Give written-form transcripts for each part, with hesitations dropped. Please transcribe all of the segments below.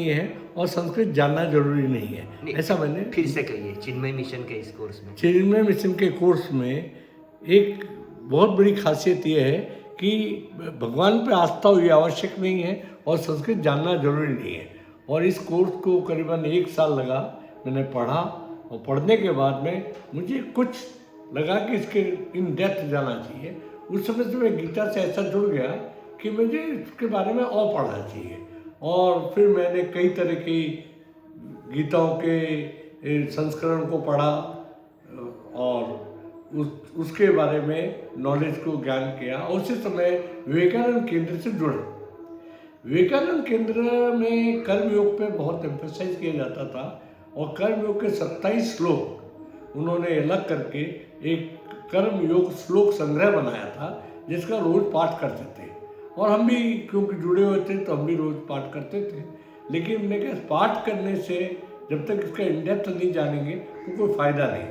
नहीं है और संस्कृत जानना जरूरी नहीं है, नहीं, ऐसा मैंने फिर से कहिए चिन्मय मिशन के इस कोर्स में। चिन्मय मिशन के कोर्स में एक बहुत बड़ी खासियत यह है कि भगवान पे आस्था हुई आवश्यक नहीं है और संस्कृत जानना जरूरी नहीं है। और इस कोर्स को करीबन 1 साल लगा, मैंने पढ़ा और पढ़ने के बाद में मुझे कुछ लगा कि इसके इन डेप्थ जाना चाहिए। उस समय से मैं गीता से ऐसा जुड़ गया कि मुझे इसके बारे में और पढ़ना चाहिए। और फिर मैंने कई तरह की गीताओं के संस्करण को पढ़ा और उसके बारे में नॉलेज को ज्ञान किया। और उसी समय विवेकानंद केंद्र से जुड़ा। विवेकानंद केंद्र में कर्मयोग पे बहुत एम्फेसाइज किया जाता था और कर्मयोग के 27 श्लोक उन्होंने अलग करके एक कर्मयोग श्लोक संग्रह बनाया था जिसका रोज पाठ करते थे। और हम भी क्योंकि जुड़े हुए थे तो हम भी रोज पाठ करते थे। लेकिन मैंने कहा पाठ करने से जब तक इसका इंडेप्थ नहीं जानेंगे तो कोई फायदा नहीं।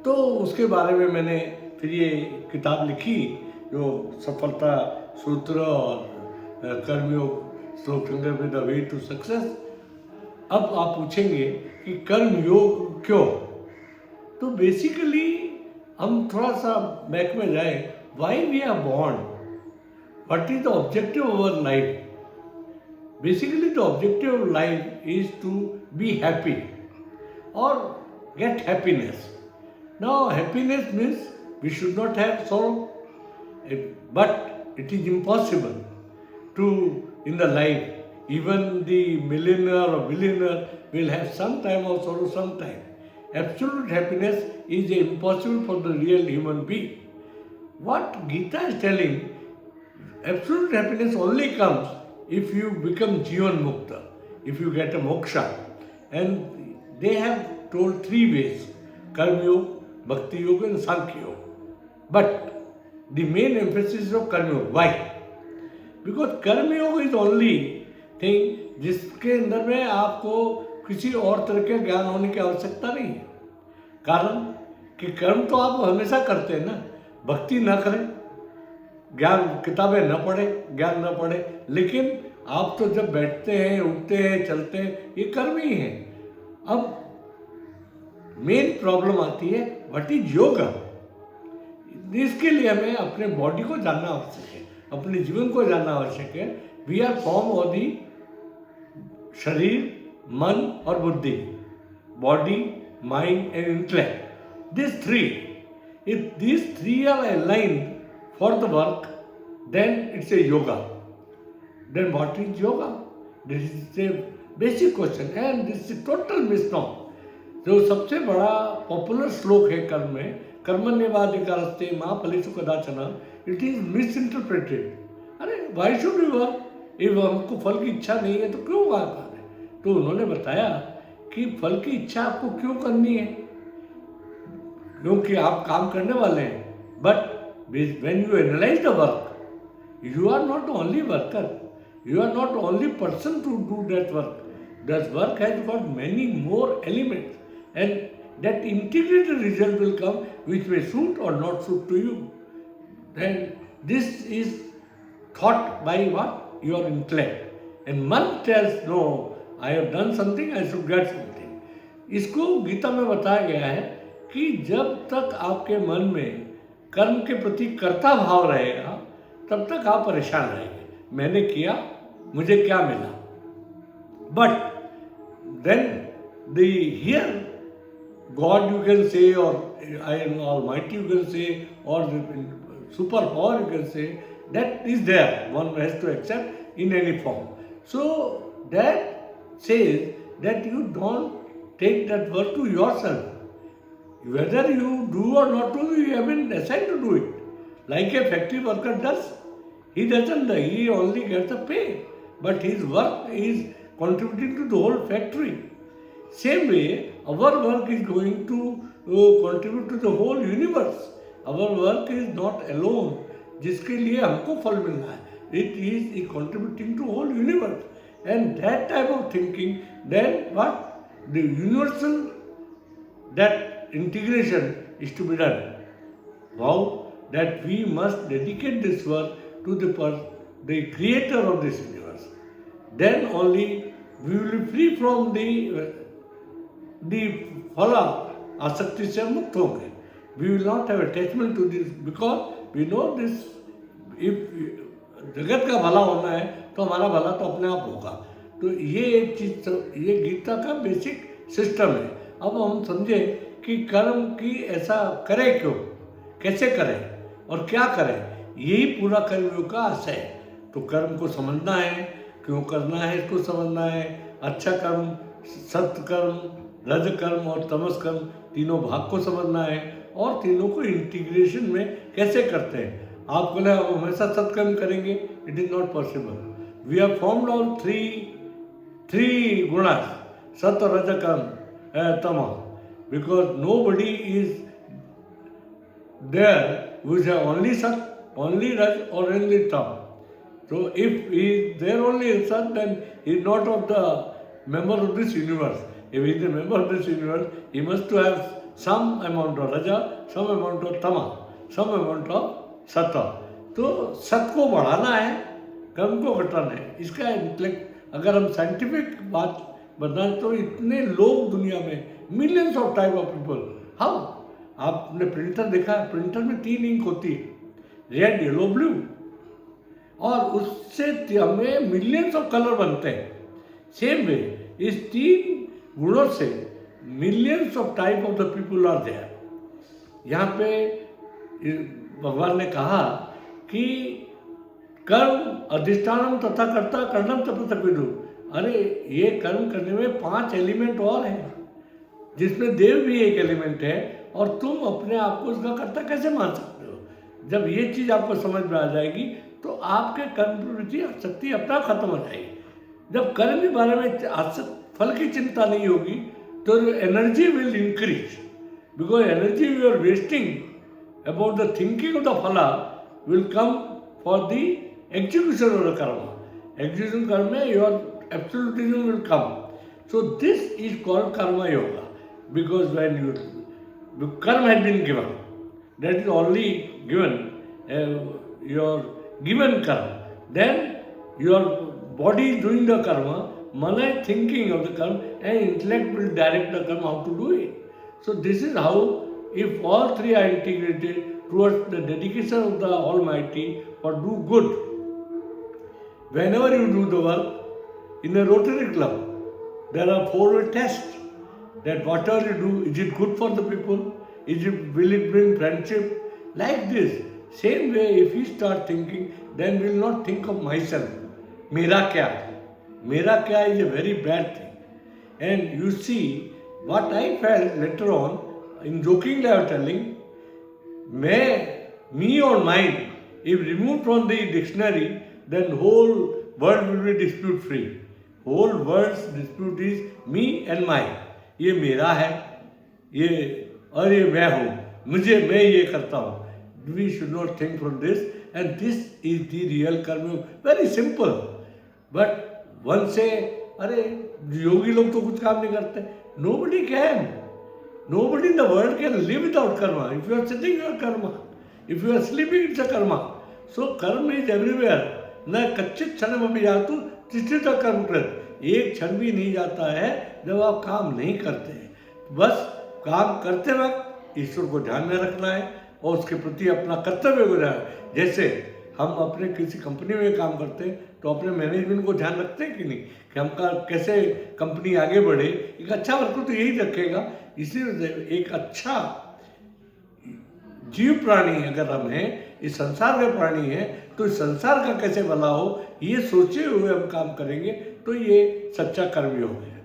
तो उसके बारे में मैंने फिर ये किताब लिखी जो सफलता सूत्र और कर्मयोग श्लोक संग्रह with the way to success. अब आप पूछेंगे कि कर्मयोग क्यों, तो बेसिकली हम थोड़ा सा बैक में जाए, why we are born, what is the objective of our life. Basically the objective of life is to be happy और get happiness. Now happiness means we should not have sorrow, but it is impossible to in the life. Even the millionaire or billionaire will have some time of sorrow, some time. Absolute happiness is impossible for the real human being. What Gita is telling, absolute happiness only comes if you become Jivan Mukta, if you get a moksha. And they have told 3 ways: Karma Yoga, Bhakti Yoga and Sankhya Yoga. But the main emphasis is of Karma Yoga. Why? Because Karma Yoga is only thing जिसके अंदर में आपको किसी और तरह के ज्ञान होने की आवश्यकता नहीं है। कारण कि कर्म तो आप हमेशा करते हैं ना, भक्ति ना करें, ज्ञान किताबें न पढ़े, ज्ञान न पढ़े, लेकिन आप तो जब बैठते हैं, उठते हैं, चलते हैं, ये कर्म ही है। अब मेन प्रॉब्लम आती है व्हाट इज योगा। इसके लिए हमें अपने बॉडी को जानना आवश्यक है, अपने जीवन को जानना आवश्यक है। We are form of the शरीर, मन और बुद्धि, body, mind and intellect. This three, if this three are aligned for the work, then it's a yoga. Then what is yoga? This is a basic question and this is total misnomer. जो सबसे बड़ा popular श्लोक है कर्म में, कर्मण्येवाधिकारस्ते मा फलेषु कदाचन, इट इज मिस इंटरप्रेटेड। अरे why should we work, if हमको फल की इच्छा नहीं है तो क्यों काम कर रहे हैं? तो उन्होंने बताया कि फल की इच्छा आपको क्यों करनी है, क्योंकि आप काम करने वाले हैं। But when you analyse the work, you are not only worker, you are not only person to do that work. That work has got many more elements, and that integrated result will come which may suit or not suit to you. Then this is thought by what? Your intellect. And man tells, no, I have done something, I should get something. इसको गीता में बताया गया है कि जब तक आपके मन में कर्म के प्रति कर्ता भाव रहेगा तब तक आप परेशान रहेंगे। मैंने किया, मुझे क्या मिला? But then the here god you can say, और I am almighty you can say, और super power you can say, that is there, one has to accept in any form. So that says that you don't take that work to yourself. Whether you do or not do, you have been assigned to do it. Like a factory worker does. He doesn't, he only gets the pay. But his work is contributing to the whole factory. Same way, our work is going to contribute to the whole universe. Our work is not alone. जिसके लिए हमको फल मिलना है. It is contributing to whole universe. And that type of thinking, then what? The universal, that integration is to be done. How? That we must dedicate this work to the creator of this universe. then only we will be free from the phala asakti से मुक्त होंगे. We will not have attachment to this because we know this. If जगत का भला होना है तो हमारा भला तो अपने आप होगा. तो ये एक चीज, ये गीता का बेसिक सिस्टम है. अब हम समझे कि कर्म की ऐसा करें क्यों, कैसे करें और क्या करें, यही पूरा कर्मयोग का आशय है. तो कर्म को समझना है, क्यों करना है इसको समझना है. अच्छा कर्म, सत्य कर्म, रज कर्म और तमस कर्म तीनों भाग को समझना है और तीनों को इंटीग्रेशन में कैसे करते हैं. आप बोले हम हमेशा सत्कर्म करेंगे, it is not possible. We are formed on three गुणा, सत रज कर्म तम, because nobody is there which है ओनली सत, only raj or only tam. So if he is there only in Sat, then he is not of the member of this universe. If he is a member of this universe, he must to have some amount of raja, some amount of tama, some amount of sata. तो सत को बढ़ाना है, कर्म को घटाना है. इसका इंटेलेक्ट अगर हम साइंटिफिक बात बताएं तो इतने लोग दुनिया में, millions of type of people. How? आपने प्रिंटर देखा है, प्रिंटर में 3 इंक होती है, रेड, येलो, ब्लू, और उससे हमें मिलियंस ऑफ कलर बनते हैं. सेम वे इस 3 गुणों से millions of type of the people are there. यहाँ पे भगवान ने कहा कि कर्म अधिष्ठानम तथा कर्ता कर्णम तपतपिदु. अरे ये कर्म करने में 5 एलिमेंट और हैं, जिसमें देव भी एक एलिमेंट है, और तुम अपने आप को उसका कर्ता कैसे मान सकते हो. जब ये चीज़ आपको समझ में आ जाएगी तो आपके कर्म प्रवृत्ति आसक्ति अपना खत्म हो जाएगी. जब कर्म के बारे में फल की चिंता नहीं होगी तो energy will increase, because energy you are wasting about the thinking of the phala will come for the execution of the karma. Execution karma में your absolutism will come. So this is called karma yoga, because when you karma has been given, that is only given your given karma, then your body is doing the karma, mana is thinking of the karma, and intellect will direct the karma how to do it. So this is how, if all 3 are integrated towards the dedication of the Almighty or do good. Whenever you do the work in a Rotary Club, there are 4-way tests that whatever you do, is it good for the people? Will it bring friendship? Like this. Same way, if we start thinking, then we will not think of myself. Mera kya? Mera kya is a very bad thing. And you see, what I felt later on, in jokingly I was telling, me or mine, if removed from the dictionary, then whole world will be dispute free. Whole world's dispute is me and mine. ये मेरा है, ये और ये मैं हूँ, मैं ये करता हूँ. We should not think from this, and this is the real karma. Very simple. But one say, अरे योगी लोग तो कुछ काम नहीं करते. Nobody can. Nobody in the world can live without karma. If you are sitting, you are karma. If you are sleeping, it's a karma. So karma is everywhere. न कच्चित क्षण में भी जातु तिष्ठित कर्म कृत. एक क्षण भी नहीं जाता है जब आप काम नहीं करते हैं. बस काम करते वक्त ईश्वर को ध्यान में रखना है और उसके प्रति अपना कर्तव्य हो जाए. जैसे हम अपने किसी कंपनी में काम करते हैं तो अपने मैनेजमेंट को ध्यान रखते हैं कि नहीं, कि हमका कैसे कंपनी आगे बढ़े. एक अच्छा वर्कर तो यही रखेगा. इसीलिए एक अच्छा जीव प्राणी अगर हम हैं, इस संसार के प्राणी हैं, तो इस संसार का कैसे भला हो, ये सोचे हुए हम काम करेंगे तो ये सच्चा कर्मयोग है.